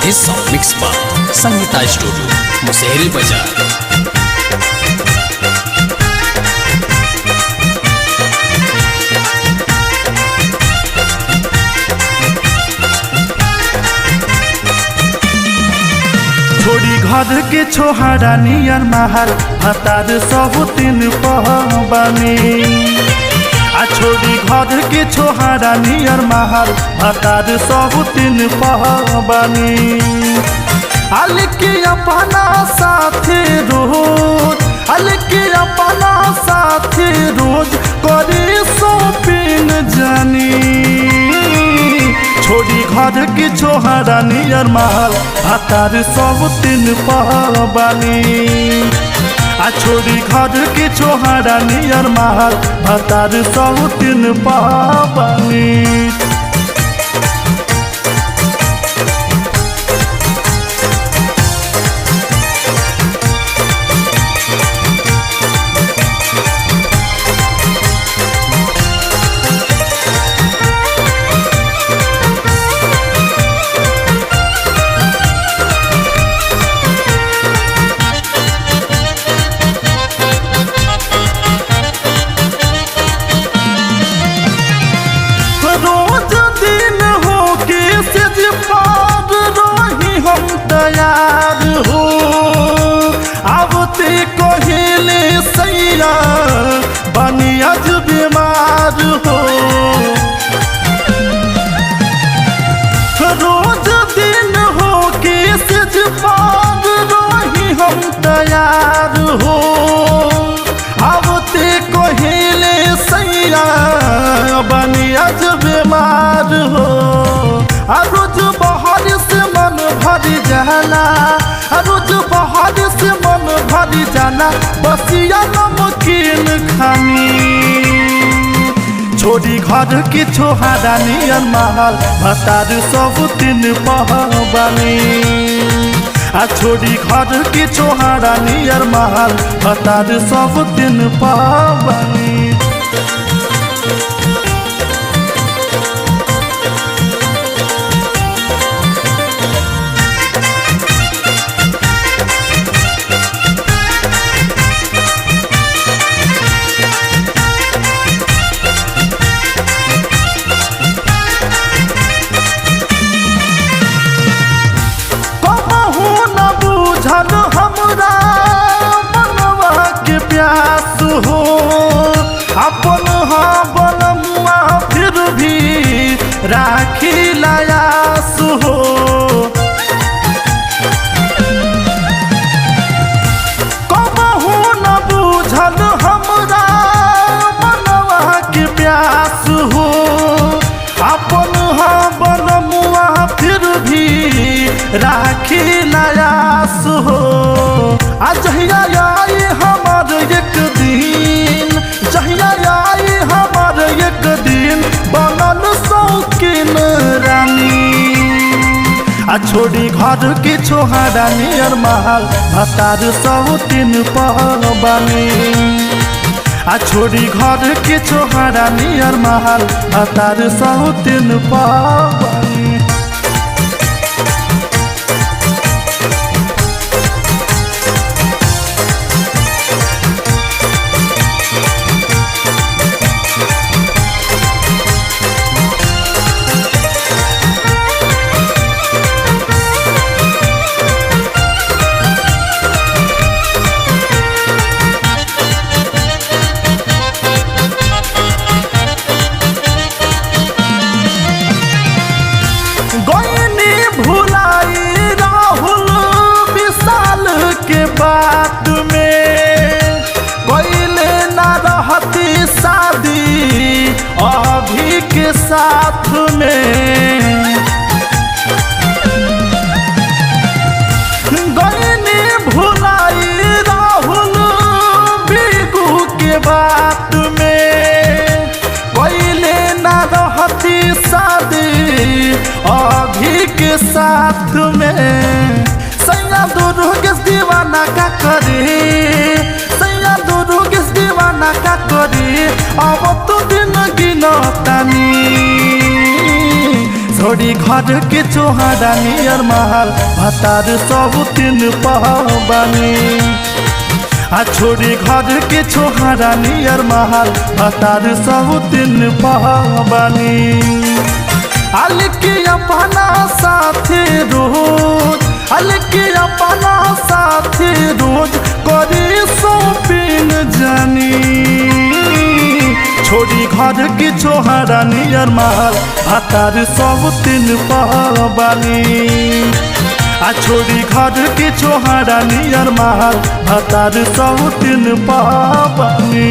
This song mixed by Sangeeta Studio, Musehri Bazaar। छोड़ी घर के छोहारा नियर महल हतार सब तीन पहबानी छोड़ी घर के छोहारा नियर महल हतार सब तीन पहबानी के अपना साथे रोज के अपना साथे रोज करे शॉपिंग जानी छोड़ी घर के छोहारा नियर महल हतार सब तीन पहबानी छोड़ी घर के छोहारा नियर महल हतार सब तीन पहबानी। तैयार हो आवते कहले सैया बनियाज बीमार हो रोज दिन हो के सज पाग रही हम तैयार हो आवते कहले सैया बनियाज बीमार हो रोज बाहर से मन भरी जाला रोज बाहर से मन भरी जाला बसिया नमकीन खानी छोड़ी घर के छोहारा नियर महल हतार सब तीन पहबानी छोड़ी घर के छोहारा नियर महल हतार सब तीन पहबानी। हमरा मनवा के प्यास हो अपन बनमुआ फिर भी राखी लायास हो कबहू न बुझल हमरा मनवा के प्यास हो अपन बनमुआ फिर भी राखी लायास हो जहिया आई हमार एक दिन जहिया आई हमार एक दिन बनल शौकीन रानी छोड़ी घर के छोहारा नियर महल हतार सब तीन पहबानी छोड़ी घर के छोहारा नियर महल हतार सब तीन पहबानी। बात में कोइले ना रहती शादी अभी के साथ में गईनी भुलाई राहुल बिगू के बात में कोइले ना रहती शादी अभी के साथ में सैया दुर्गेश दीवाना करे सैया दुर्गेश दीवाना का करे अब तो दिन गिनो तानी छोड़ी घर के चोहारा नियर महल भतार सब तीन पहबानी आ छोड़ी घर के चोहारा नियर महल भतार सब तीन पहबानी अलके अपना साथे रोज अलके अपना साथे रोज करे शॉपिंग जानी छोड़ी घर के चोहारा नियर महल भतार सब तीन पहबानी आ छोड़ी घर के चोहारा नियर महल भतार सब तीन पहबानी।